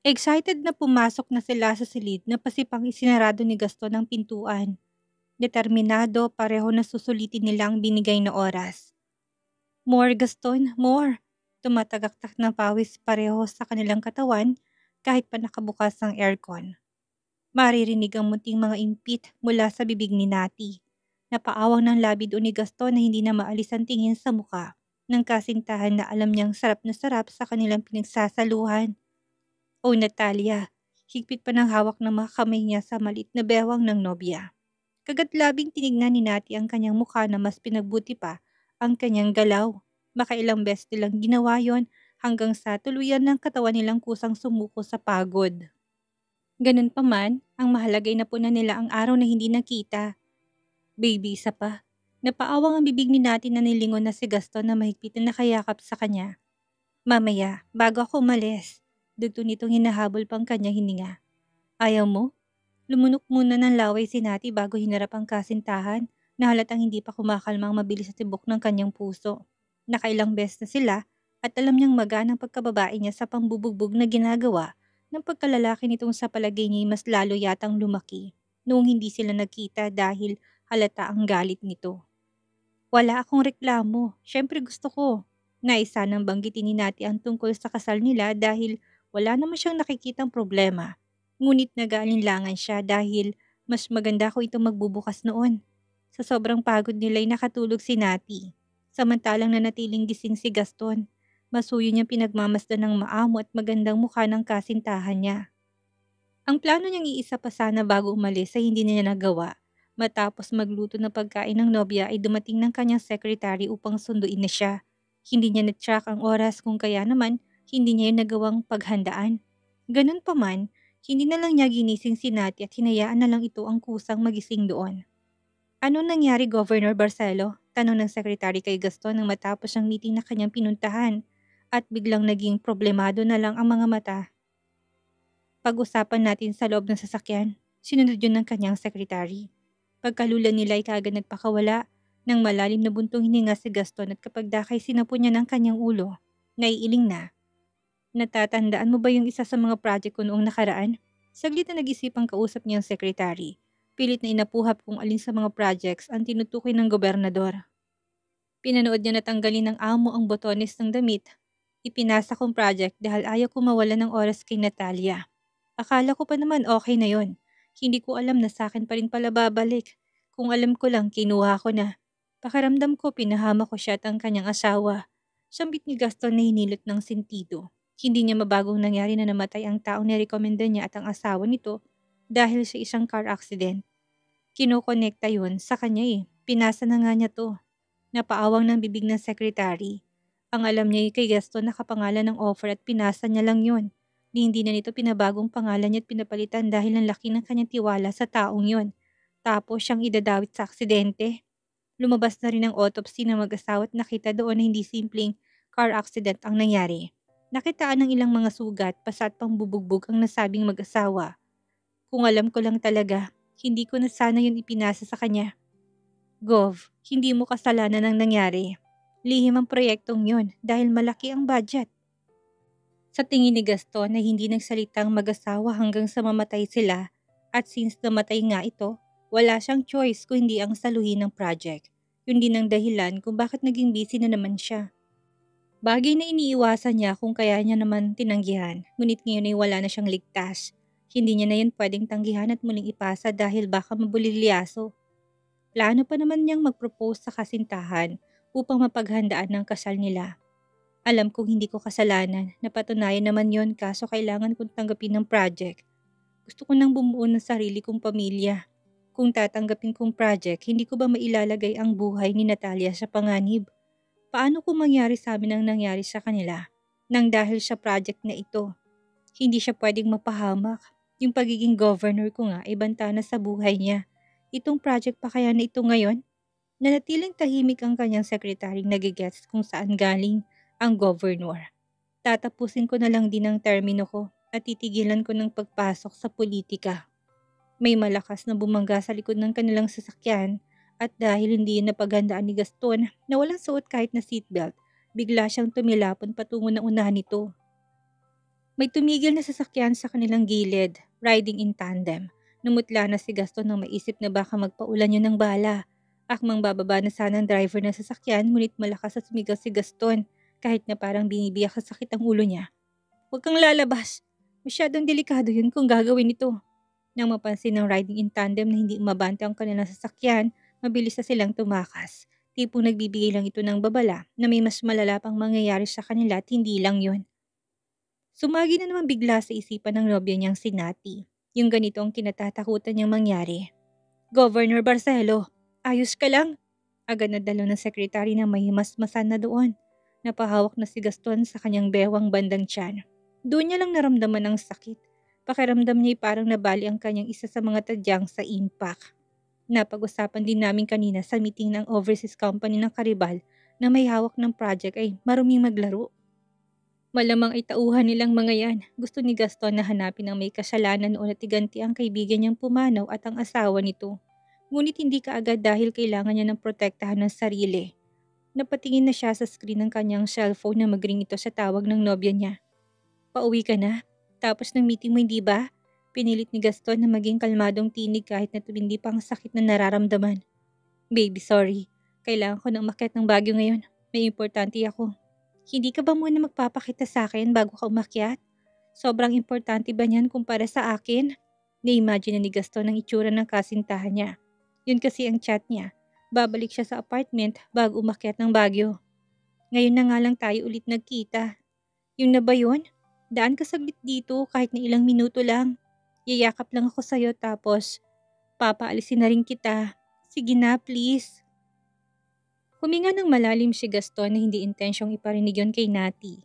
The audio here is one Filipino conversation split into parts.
Excited na pumasok na sila sa silid na pasipang isinarado ni Gaston ang pintuan. Determinado, pareho na susulitin nila ang binigay na oras. More, Gaston, more! Tumatagaktak ng pawis pareho sa kanilang katawan kahit pa nakabukas ang aircon. Maririnig ang munting mga impit mula sa bibig ni Nati. Napaawang ng labi doon ni Gaston na hindi na maalis ang tingin sa muka ng kasintahan na alam niyang sarap na sarap sa kanilang pinagsasaluhan. O Natalia, higpit pa ng hawak ng mga kamay niya sa malit na bewang ng nobya. Kagat-labing tinignan ni Nati ang kanyang mukha na mas pinagbuti pa ang kanyang galaw. Makailang beses nilang ginawa yon hanggang sa tuluyan ng katawan nilang kusang sumuko sa pagod. Ganun pa man, ang mahalaga ay napunan nila ang araw na hindi nakita. Baby, isa pa. Napaawang ang bibig ni Nati na nilingon na si Gaston na mahigpit na nakayakap sa kanya. Mamaya, bago ako umalis. Dugto nitong hinahabol pang kanyang hininga. Ayaw mo? Lumunok muna ng laway si Nati bago hinarap ang kasintahan na halatang hindi pa kumakalmang mabilis sa tibok ng kanyang puso. Nakailang beses na sila at alam niyang magaan ang pagkababae niya sa pambubugbog na ginagawa ng pagkalalaki nitong sa palagay niya mas lalo yatang lumaki noong hindi sila nagkita dahil halata ang galit nito. Wala akong reklamo, syempre gusto ko. Naisa nang banggitin ni Nati ang tungkol sa kasal nila dahil wala naman siyang nakikitang problema. Ngunit nag-aalinlangan siya dahil mas maganda ko itong magbubukas noon. Sa sobrang pagod nila'y nakatulog si Nati. Samantalang nanatiling gising si Gaston. Masuyo niyang pinagmamasdan ng maamo at magandang mukha ng kasintahan niya. Ang plano niyang iisa pa sana bago umalis ay hindi niya nagawa. Matapos magluto ng pagkain ng nobya ay dumating ng kanyang secretary upang sunduin na siya. Hindi niya na-track ang oras kung kaya naman hindi niya yung nagawang paghandaan. Ganun pa man, hindi na lang niya ginising si Nati at hinayaan na lang ito ang kusang magising doon. Ano nangyari, Governor Barcelo? Tanong ng secretary kay Gaston nang matapos ang meeting na kanyang pinuntahan at biglang naging problemado na lang ang mga mata. Pag-usapan natin sa loob ng sasakyan. Sinunod yun ng kanyang sekretary. Pagkalula nila ay kaagad nagpakawala ng malalim na buntong hininga si Gaston at kapag dakay sinapo niya ng kanyang ulo. Naiiling na. Natatandaan mo ba yung isa sa mga project ko noong nakaraan? Saglit na nag-isipang kausap niya ang sekretary. Pilit na inapuhap kung alin sa mga projects ang tinutukoy ng gobernador. Pinanood niya na tanggalin ng amo ang botones ng damit. Ipinasa kong project dahil ayaw ko mawala ng oras kay Natalia. Akala ko pa naman okay na yon. Hindi ko alam na sa akin pa rin pala babalik. Kung alam ko lang, kinuha ko na. Pakiramdam ko, pinahama ko siya at ang kanyang asawa. Sambit ni Gaston na hinilot ng sentido. Hindi niya mabagong nangyari na namatay ang taong nirekomenda niya at ang asawa nito dahil sa isang car accident. Kinokonekta yun sa kanya eh. Pinasa na nga niya to. Napaawang ng bibig ng sekretary. Ang alam niya kay Gaston nakapangalan ng offer at pinasa niya lang yun. Hindi na nito pinabagong pangalan niya at pinapalitan dahil ang laki ng kanyang tiwala sa taong yun. Tapos siyang idadawit sa aksidente. Lumabas na rin ang autopsy ng mag-asawa at nakita doon na hindi simpleng car accident ang nangyari. Nakitaan ng ilang mga sugat, pasa at pangbubugbog ang nasabing mag-asawa. Kung alam ko lang talaga, hindi ko na sana yun ipinasa sa kanya. Gov, hindi mo kasalanan ang nangyari. Lihim ang proyektong yun dahil malaki ang budget. Sa tingin ni Gaston na hindi nagsalitang mag-asawa hanggang sa mamatay sila at since namatay nga ito, wala siyang choice kung hindi ang saluhin ng project. Yun din ang dahilan kung bakit naging busy na naman siya. Bagay na iniiwasan niya kung kaya niya naman tinanggihan, ngunit ngayon ay wala na siyang ligtas. Hindi niya na yun pwedeng tanggihan at muling ipasa dahil baka mabulilyaso. Plano pa naman niyang mag-propose sa kasintahan upang mapaghandaan ng kasal nila. Alam kong hindi ko kasalanan, napatunayan naman yon kaso kailangan kong tanggapin ng project. Gusto ko nang bumuo ng sarili kong pamilya. Kung tatanggapin kong project, hindi ko ba mailalagay ang buhay ni Natalia sa panganib? Paano kung mangyari sa amin ang nangyari sa kanila? Nang dahil sa project na ito, hindi siya pwedeng mapahamak. Yung pagiging governor ko nga ay banta na sa buhay niya. Itong project pa kaya na ito ngayon? Nanatiling tahimik ang kanyang sekretaryong nagigets kung saan galing ang governor. Tatapusin ko na lang din ang termino ko at titigilan ko ng pagpasok sa politika. May malakas na bumangga sa likod ng kanilang sasakyan at dahil hindi napaghandaan ni Gaston na walang suot kahit na seatbelt, bigla siyang tumilapon patungo ng unahan nito. May tumigil na sasakyan sa kanilang gilid, riding in tandem. Namutla na si Gaston nang maisip na baka magpaulan yun ng bala. Akmang bababa na sana ang driver ng sasakyan, ngunit malakas at sumigaw si Gaston, kahit na parang binibiyak sa sakit ang ulo niya. "Huwag kang lalabas. Masyadong delikado yun kung gagawin ito." Nang mapansin ng riding in tandem na hindi umabante ang kanilang sasakyan, mabilis na silang tumakas. Tipong nagbibigay lang ito ng babala na may mas malala pang mangyayari sa kanila at hindi lang yun. Sumagi na naman bigla sa isipan ng nobya niyang si Nati. Yung ganito ang kinatatakutan niyang mangyari. "Governor Barcelo, ayos ka lang?" Agad na dalo ng sekretary na mahimasmasan na doon. Napahawak na si Gaston sa kanyang bewang bandang tiyan. Doon niya lang naramdaman ang sakit. Pakiramdam niya'y parang nabali ang kanyang isa sa mga tadyang sa impact. Napag-usapan din namin kanina sa meeting ng overseas company ng Karibal na may hawak ng project ay maruming maglaro. Malamang ay tauhan nilang mga yan. Gusto ni Gaston na hanapin ang may kasalanan noon at iganti ang kaibigan niyang pumanaw at ang asawa nito. Ngunit hindi kaagad dahil kailangan niya ng protektahan ng sarili. Napatingin na siya sa screen ng kanyang cellphone na magring ito sa tawag ng nobya niya. "Pauwi ka na? Tapos ng meeting mo, hindi ba?" Pinilit ni Gaston na maging kalmadong tinig kahit na tumindi pa ang sakit na nararamdaman. "Baby, sorry. Kailangan ko na umakyat ng Baguio ngayon. May importante ako." "Hindi ka ba muna magpapakita sa akin bago ka umakyat? Sobrang importante ba niyan kumpara sa akin?" Na-imagine na ni Gaston ang itsura ng kasintahan niya. Yun kasi ang chat niya. Babalik siya sa apartment bago umakyat ng Baguio. "Ngayon na nga lang tayo ulit nagkita. Yun na ba yun? Daan ka saglit dito kahit na ilang minuto lang. Yayakap lang ako sa'yo tapos papaalisin na rin kita. Sige na, please." Huminga ng malalim si Gaston na hindi intensyong iparinig yon kay Nati.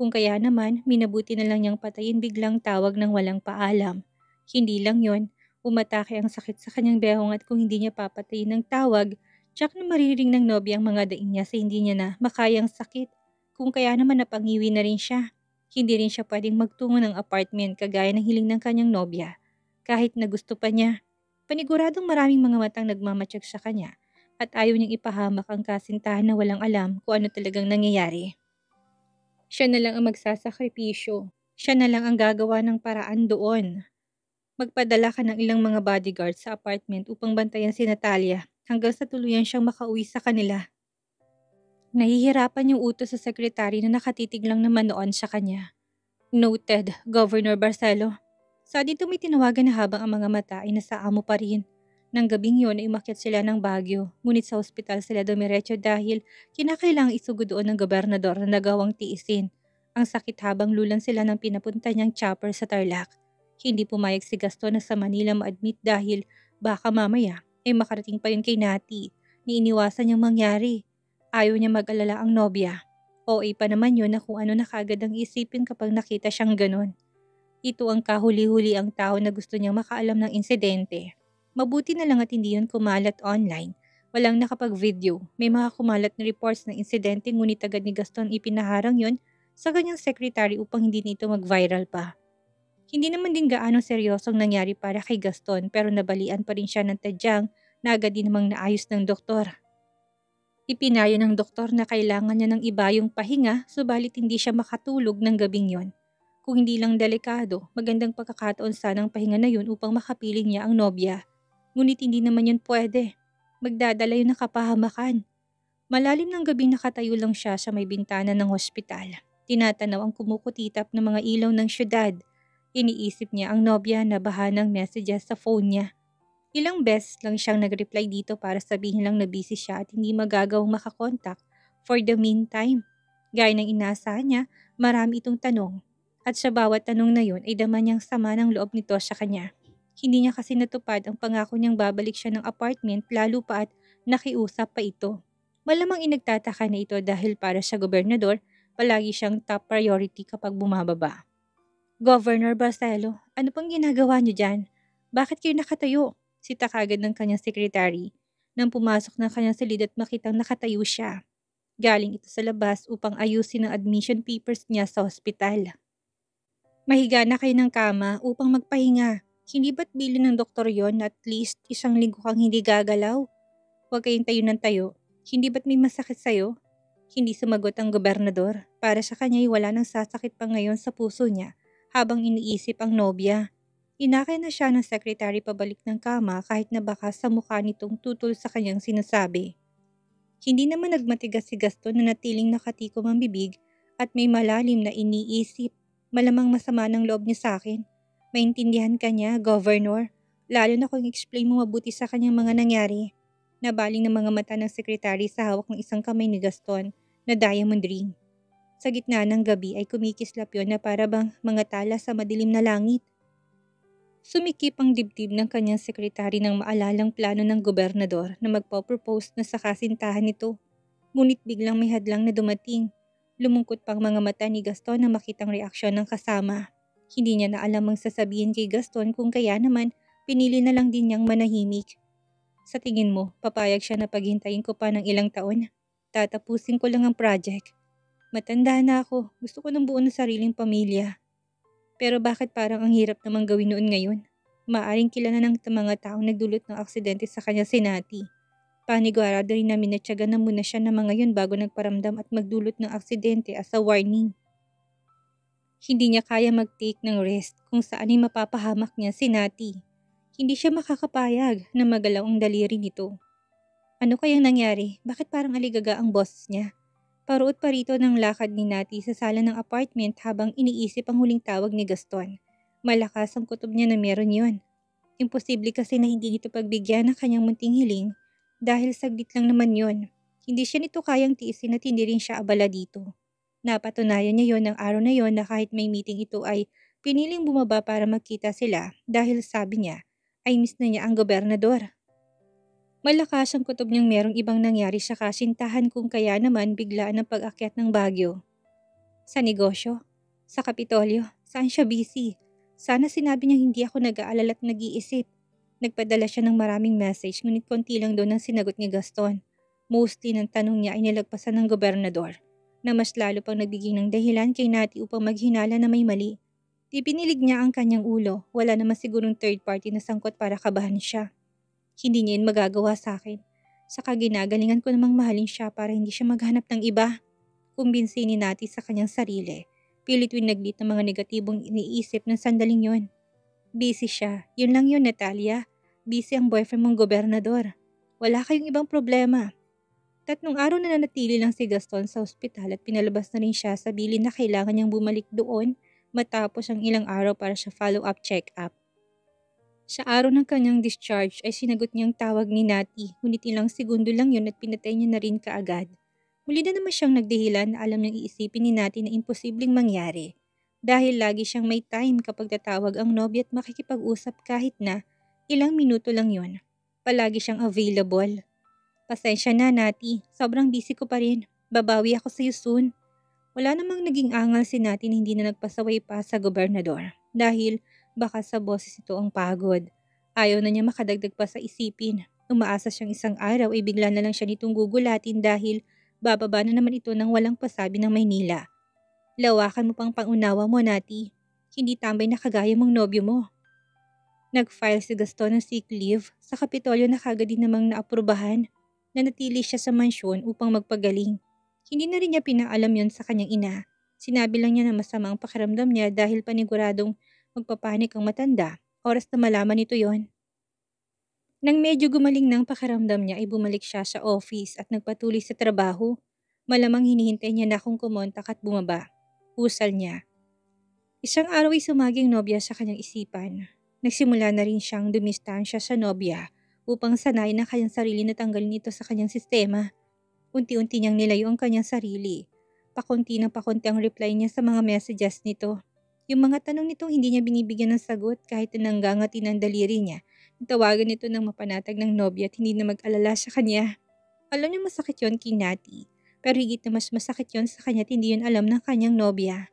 Kung kaya naman, minabuti na lang niyang patayin biglang tawag ng walang paalam. Hindi lang yon, umatake ang sakit sa kanyang behong at kung hindi niya papatayin ng tawag, tsak na maririnig ng nobya ang mga daing niya sa hindi niya na makayang sakit. Kung kaya naman napangiwi na rin siya. Hindi rin siya pwedeng magtungo ng apartment kagaya ng hiling ng kanyang nobya. Kahit na gusto pa niya. Paniguradong maraming mga matang nagmamatsyag sa kanya at ayaw niyang ipahamak ang kasintahan na walang alam kung ano talagang nangyayari. Siya na lang ang magsasakripisyo. Siya na lang ang gagawa ng paraan doon. Magpadala ka ng ilang mga bodyguard sa apartment upang bantayan si Natalia hanggang sa tuluyan siyang makauwi sa kanila. Nahihirapan yung utos sa sekretary na nakatitig lang naman noon sa kanya. "Noted, Governor Barcelo." Sa dito may tinawagan na habang ang mga mata ay nasa amo pa rin. Nang gabing yun ay umakyat sila ng Baguio, ngunit sa ospital sila dumiretso dahil kinakailangang isugod doon ng gobernador na nagawang tiisin. Ang sakit habang lulan sila ng pinapunta niyang chopper sa Tarlac. Hindi pumayag si Gaston na sa Manila ma-admit dahil baka mamaya ay makarating pa yun kay Nati. Niiniwasan niyang mangyari. Ayaw niya mag-alala ang nobya. OA pa naman yun na kung ano na kaagad ang isipin kapag nakita siyang ganon. Ito ang kahuli-huli ang tao na gusto niyang makaalam ng insidente. Mabuti na lang at hindi yun kumalat online. Walang nakapag-video. May mga kumalat na reports ng insidente ngunit agad ni Gaston ipinaharang yon sa kanyang secretary upang hindi nito mag-viral pa. Hindi naman din gaano seryosong nangyari para kay Gaston pero nabalian pa rin siya ng tadyang na agad din namang naayos ng doktor. Ipinayo ng doktor na kailangan niya ng ibayong pahinga subalit hindi siya makatulog ng gabing yon. Kung hindi lang delikado, magandang pagkakataon sanang pahinga na yun upang makapiling niya ang nobya. Ngunit hindi naman yun pwede. Magdadala yun ng kapahamakan. Malalim ng gabing nakatayo lang siya sa may bintana ng hospital. Tinatanaw ang kumukutitap ng mga ilaw ng syudad. Iniisip niya ang nobya na baha ng messages sa phone niya. Ilang beses lang siyang nag-reply dito para sabihin lang na busy siya at hindi magagawang makakontak for the meantime. Gaya ng inaasahan niya, marami itong tanong. At sa bawat tanong na yun ay dama niyang sama ng loob nito sa kanya. Hindi niya kasi natupad ang pangako niyang babalik siya ng apartment lalo pa at nakiusap pa ito. Malamang inagtataka na ito dahil para sa gobernador, palagi siyang top priority kapag bumababa. "Governor Barcelo, ano pang ginagawa niyo dyan? Bakit kayo nakatayo?" Sita kagad ng kanyang sekretary. Nang pumasok ng kanyang silid at makitang nakatayo siya. Galing ito sa labas upang ayusin ang admission papers niya sa ospital. "Mahiga na kayo ng kama upang magpahinga. Hindi ba't bilin ng doktor yon na at least 1 linggo kang hindi gagalaw? Huwag kayong tayo ng tayo. Hindi ba't may masakit sa'yo?" Hindi sumagot ang gobernador. Para sa kanya ay wala nang sasakit pa ngayon sa puso niya habang iniisip ang nobya. Inakay na siya ng sekretary pabalik ng kama kahit na baka sa mukha nitong tutol sa kanyang sinasabi. Hindi naman nagmatigas si Gaston na natiling nakatikom ang bibig at may malalim na iniisip. Malamang masama ng loob niya sa akin. Maintindihan ka niya, Governor. Lalo na kung explain mo mabuti sa kanyang mga nangyari. Nabaling ng mga mata ng sekretary sa hawak ng isang kamay ni Gaston na diamond ring. Sa gitna ng gabi ay kumikislap yon na para bang mga tala sa madilim na langit. Sumikip ang dibdib ng kanyang sekretary nang maalalang plano ng gobernador na magpo-propose na sa kasintahan nito. Ngunit biglang may hadlang na dumating. Lumungkot pang mga mata ni Gaston na makitang reaksyon ng kasama. Hindi niya na alam ang sasabihin kay Gaston kung kaya naman pinili na lang din niyang manahimik. Sa tingin mo, papayag siya na paghintayin ko pa ng ilang taon? Tatapusin ko lang ang project. Matanda na ako, gusto ko ng buo ng sariling pamilya. Pero bakit parang ang hirap namang gawin noon ngayon? Maaring kilala ng mga taong nagdulot ng aksidente sa kanya si Nati. Panigurado rin namin na tiyaga na muna siya ng mga yun bago nagparamdam at magdulot ng aksidente as a warning. Hindi niya kaya mag-take ng rest kung saan ay mapapahamak niya si Nati. Hindi siya makakapayag na magalaw ang daliri nito. Ano kayang nangyari? Bakit parang aligaga ang boses niya? Paruot pa rito ng lakad ni Nati sa sala ng apartment habang iniisip ang huling tawag ni Gaston. Malakas ang kutob niya na meron yon. Imposible kasi na hindi nito pagbigyan ng kanyang munting hiling dahil saglit lang naman yon. Hindi siya nito kayang tiisin at hindi rin siya abala dito. Napatunayan niya yon ng araw na yon na kahit may meeting ito ay piniling bumaba para magkita sila dahil sabi niya ay miss na niya ang gobernador. Malakas ang kutob niyang merong ibang nangyari sa kasintahan kung kaya naman biglaan ang pag-akyat ng Baguio. Sa negosyo? Sa Kapitolyo? Saan siya busy? Sana sinabi niya hindi ako nag-aalala at nag-iisip. Nagpadala siya ng maraming message ngunit konti lang doon ang sinagot ni Gaston. Mostly ng tanong niya ay nilagpasan ng gobernador na mas lalo pang nagbigay ng dahilan kay Nati upang maghinala na may mali. Ipinilig niya ang kanyang ulo. Wala naman sigurong third party na sangkot para kabahan siya. Hindi niya yun magagawa sa akin. Saka ginagalingan ko namang mahalin siya para hindi siya maghanap ng iba. Kumbinsi ni Nati sa kanyang sarili. Pilit winaglit ng mga negatibong iniisip ng sandaling yon. Busy siya. Yun lang yun, Natalia. Busy ang boyfriend mong gobernador. Wala kayong ibang problema. 3 araw na nanatili lang si Gaston sa ospital at pinalabas na rin siya sa bilin na kailangan niyang bumalik doon matapos ang ilang araw para sa follow-up check-up. Sa araw ng kanyang discharge ay sinagot niyang tawag ni Nati, ngunit ilang segundo lang yun at pinatay niya na rin kaagad. Muli na naman siyang nagdahilan na alam niyang iisipin ni Nati na imposibleng mangyari. Dahil lagi siyang may time kapag tatawag ang nobya at makikipag-usap kahit na ilang minuto lang yun. Palagi siyang available. Pasensya na, Nati. Sobrang busy ko pa rin. Babawi ako sa'yo soon. Wala namang naging angal si Nati na hindi na nagpasaway pa sa gobernador. Dahil baka sa boses ito ang pagod. Ayaw na niya makadagdag pa sa isipin. Umaasa siyang isang araw ay bigla na lang siya nitong gugulatin dahil bababa na naman ito ng walang pasabi ng Maynila. Lawakan mo pang pangunawa mo, Nati. Hindi tambay na kagaya mong nobyo mo. Nag-file si Gaston ng sick leave sa Kapitolyo na kagad din namang naaprubahan. Nanatili siya sa mansyon upang magpagaling. Hindi na rin niya pinaalam yon sa kanyang ina. Sinabi lang niya na masama ang pakiramdam niya dahil paniguradong magpapanik ang matanda. Oras na malaman nito yon. Nang medyo gumaling ng pakiramdam niya ay bumalik siya sa office at nagpatuloy sa trabaho. Malamang hinihintay niya na akong kumontak at bumaba. Usal niya. Isang araw ay sumaging nobya sa kanyang isipan. Nagsimula na rin siyang dumistansya sa nobya upang sanayin ang kanyang sarili na tanggalin ito sa kanyang sistema. Unti-unti niyang nilayo ang kanyang sarili. Pakunti ng pakunti ang reply niya sa mga messages nito. Yung mga tanong nitong hindi niya binibigyan ng sagot kahit na nanggangati ng daliri niya. Tawagan nito ng mapanatag ng nobya at hindi na mag-alala sa kanya. Alam niya masakit yon kay Nati, pero higit na mas masakit yon sa kanya at hindi yun alam ng kanyang nobya.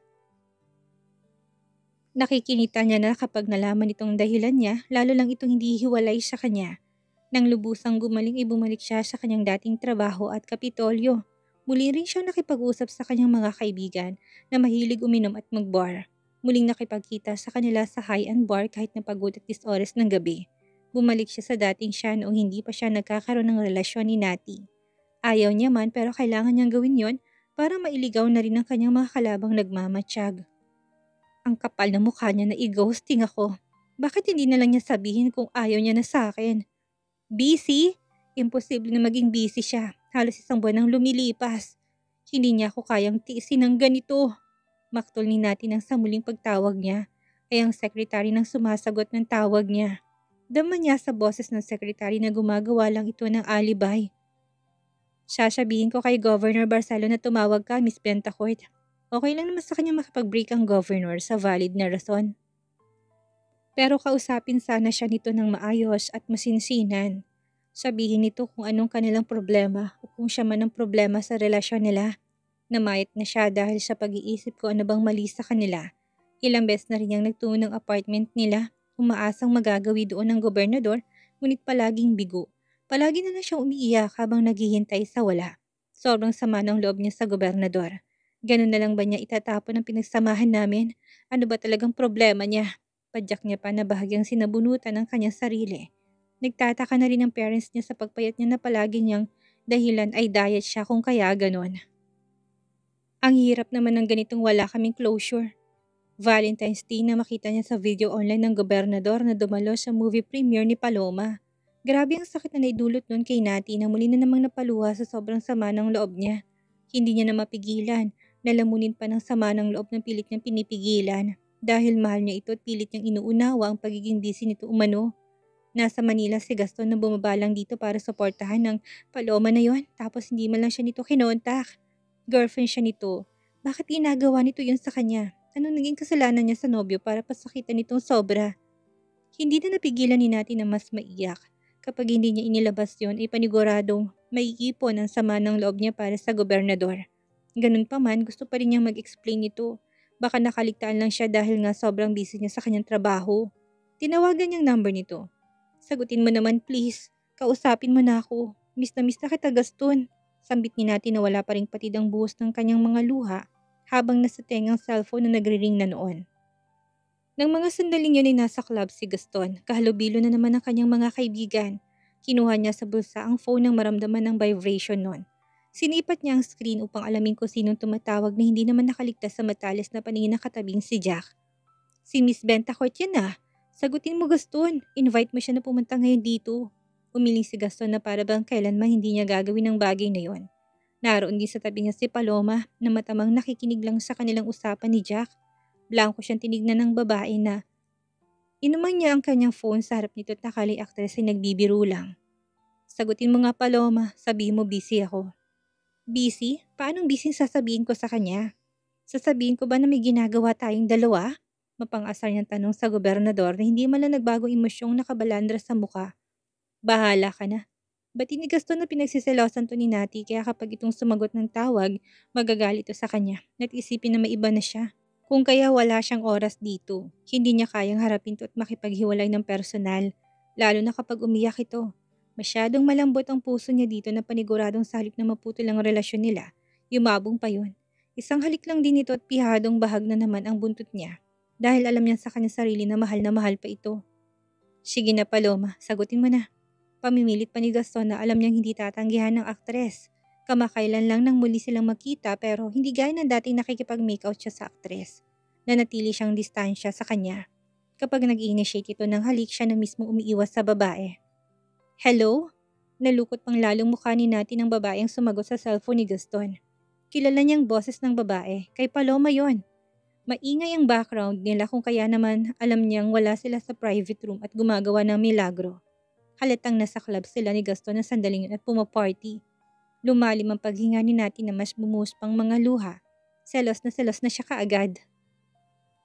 Nakikinita niya na kapag nalaman itong dahilan niya, lalo lang itong hindi hiwalay sa kanya. Nang lubusang gumaling ay bumalik siya sa kanyang dating trabaho at Kapitolyo. Muli rin siyang nakipag-usap sa kanyang mga kaibigan na mahilig uminom at mag-bar. Muling nakipagkita sa kanila sa high-end bar kahit na pagod at 10 oras ng gabi. Bumalik siya sa dating siya noong hindi pa siya nagkakaroon ng relasyon ni Nati. Ayaw niya man pero kailangan niyang gawin yon para mailigaw na rin ang kanyang mga kalabang nagmamatsyag. Ang kapal ng mukha niya na i-ghosting ako. Bakit hindi na lang niya sabihin kung ayaw niya na sa akin? Busy? Imposible na maging busy siya. Halos isang buwan nang lumilipas. Hindi niya ako kayang tiisin ng ganito. Maktol ni Nati nang sa muling pagtawag niya ay ang sekretary nang sumasagot ng tawag niya. Dama niya sa boses ng sekretary na gumagawa lang ito ng alibay. Sasabihin ko kay Governor Barcelo na tumawag ka, Miss Bentacourt. Okay lang naman sa kanya makapag-break ang governor sa valid na rason. Pero kausapin sana siya nito ng maayos at masinsinan. Sabihin nito kung anong kanilang problema o kung siya man ang problema sa relasyon nila. Namayat na siya dahil sa pag-iisip ko ano bang mali sa kanila. Ilang beses na rin niyang nagtungo ng apartment nila, umaasang magagawi doon ng gobernador, ngunit palaging bigo. Palagi na lang siyang umiiyak habang naghihintay sa wala. Sobrang sama ng loob niya sa gobernador. Ganun na lang ba niya itatapon ang pinagsamahan namin? Ano ba talagang problema niya? Padyak niya pa na bahagyang sinabunutan ng kanyang sarili. Nagtataka na rin ang parents niya sa pagpayat niya na palagi niyang dahilan ay diet siya kung kaya ganon. Ang hirap naman ng ganitong wala kaming closure. Valentine's Day na makita niya sa video online ng gobernador na dumalo sa movie premiere ni Paloma. Grabe ang sakit na naidulot nun kay Nati na muli na namang napaluha sa sobrang sama ng loob niya. Hindi niya na mapigilan. Lalamunin pa ng sama ng loob ng pilit niyang pinipigilan. Dahil mahal niya ito at pilit niyang inuunawa ang pagiging busy nito umano. Nasa Manila si Gaston na bumabalang dito para suportahan ng Paloma na yon, tapos hindi man lang siya nito kinontak. Girlfriend siya nito. Bakit ginagawa nito yun sa kanya? Anong naging kasalanan niya sa nobyo para pasakitan nitong sobra? Hindi na napigilan ni Nati na mas maiyak. Kapag hindi niya inilabas yon ay paniguradong maiipon ang sama ng loob niya para sa gobernador. Ganun pa man, gusto pa rin niyang mag-explain nito. Baka nakaligtaan lang siya dahil nga sobrang busy niya sa kanyang trabaho. Tinawagan niyang number nito. Sagutin mo naman please. Kausapin mo na ako. Miss na kita, Gaston. Sambit ni Nati na wala pa ring patid ang buhos ng kanyang mga luha habang nasa tengang cellphone na nagre-ring na noon. Nang mga sandaling yun ay nasa club si Gaston, kahalubilo na naman ang kanyang mga kaibigan. Kinuha niya sa bulsa ang phone nang maramdaman ng vibration nun. Sinipat niya ang screen upang alamin kung sinong tumatawag na hindi naman nakaligtas sa matalis na paningin ng katabing si Jack. Si Miss Bentacourt yan ah. Sagutin mo Gaston, invite mo siya na pumunta ngayon dito. Umiling si Gaston na para bang kailanman hindi niya gagawin ang bagay na yon. Naroon din sa tabi niya si Paloma na matamang nakikinig lang sa kanilang usapan ni Jack. Blanco siyang tinignan ng babae na inuman niya ang kanyang phone sa harap nito at nakali aktres ay nagbibiro lang. Sagutin mo nga Paloma, sabihin mo busy ako. Busy? Paanong busy sasabihin ko sa kanya? Sasabihin ko ba na may ginagawa tayong dalawa? Mapang-asar niyang tanong sa gobernador na hindi man lang nagbagong emosyong nakabalandra sa muka. Bahala ka na. Ba't inigas to na pinagsiselosan to ni Nati kaya kapag itong sumagot ng tawag, magagalit to sa kanya at isipin na may iba na siya. Kung kaya wala siyang oras dito, hindi niya kayang harapin to at makipaghiwalay ng personal, lalo na kapag umiyak ito. Masyadong malambot ang puso niya dito na paniguradong sa halip na maputol ang relasyon nila. Yumabong pa yun. Isang halik lang din ito at pihadong bahag na naman ang buntot niya. Dahil alam niya sa kanyang sarili na mahal pa ito. Sige na Paloma, sagutin mo na. Pamimilit pa ni Gaston na alam niyang hindi tatanggihan ng aktres. Kamakailan lang nang muli silang makita pero hindi gaya ng dating nakikipag-makeout siya sa aktres. Nanatili siyang distansya sa kanya. Kapag nag-initiate ito ng halik, siya na mismo umiiwas sa babae. Hello? Nalukot pang lalong mukha ni Nati ng babae ang sumagot sa cellphone ni Gaston. Kilala niyang boses ng babae, kay Paloma yon. Maingay ang background nila kung kaya naman alam niyang wala sila sa private room at gumagawa ng milagro. Halatang nasa club sila ni Gaston na sandaling yun at pumaparty. Lumalim ang paghinga ni Nati na mas bumuhos pang mga luha. Selos na siya kaagad.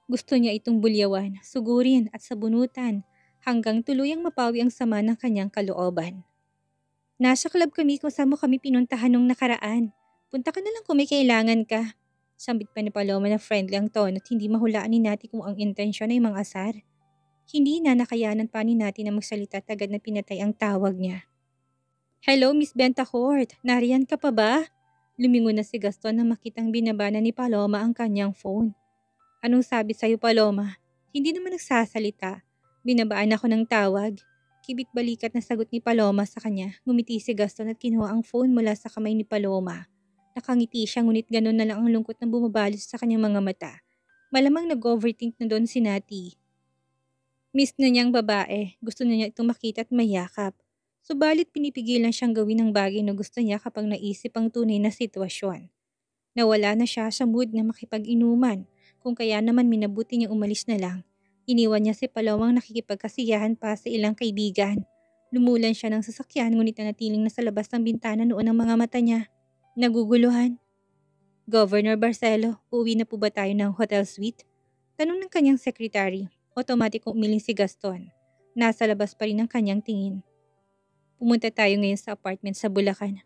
Gusto niya itong bulyawan, sugurin at sabunutan hanggang tuluyang mapawi ang sama ng kanyang kalooban. Nasa club kami kung saan mo kami pinuntahan nung nakaraan. Punta ka na lang kung may kailangan ka. Sambit pa ni Paloma na friendly ang tono at hindi mahulaan ni Nati kung ang intensyon ay mangasar. Hindi na nakayanan pa ni Nati na magsalita at agad na pinatay ang tawag niya. Hello, Miss Bentacourt. Nariyan ka pa ba? Lumingon na si Gaston na makitang binabana ni Paloma ang kanyang phone. Anong sabi sa'yo, Paloma? Hindi naman nagsasalita. Binabaan ako ng tawag. Kibit-balikat na sagot ni Paloma sa kanya. Ngumiti si Gaston at kinuha ang phone mula sa kamay ni Paloma. Nakangiti siya ngunit ganun na lang ang lungkot na bumabalot sa kanyang mga mata. Malamang nag-overthink na doon si Nati. Miss na niyang babae, gusto na niya itong makita at mayakap. Subalit pinipigilan siyang gawin ang bagay na gusto niya kapag naisip ang tunay na sitwasyon. Nawala na siya sa mood na makipag-inuman, kung kaya naman minabuti niyang umalis na lang. Iniwan niya si Palawang nakikipagkasiyahan pa sa ilang kaibigan. Lumulan siya ng sasakyan ngunit nanatiling nasa labas ng bintana noon ang mga mata niya. Naguguluhan. Governor Barcelo, uuwi na po ba tayo ng hotel suite? Tanong ng kanyang sekretary. Otomatikong umiling si Gaston. Nasa labas pa rin ang kanyang tingin. Pumunta tayo ngayon sa apartment sa Bulacan.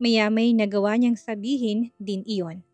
Maya-may nagawa niyang sabihin din iyon.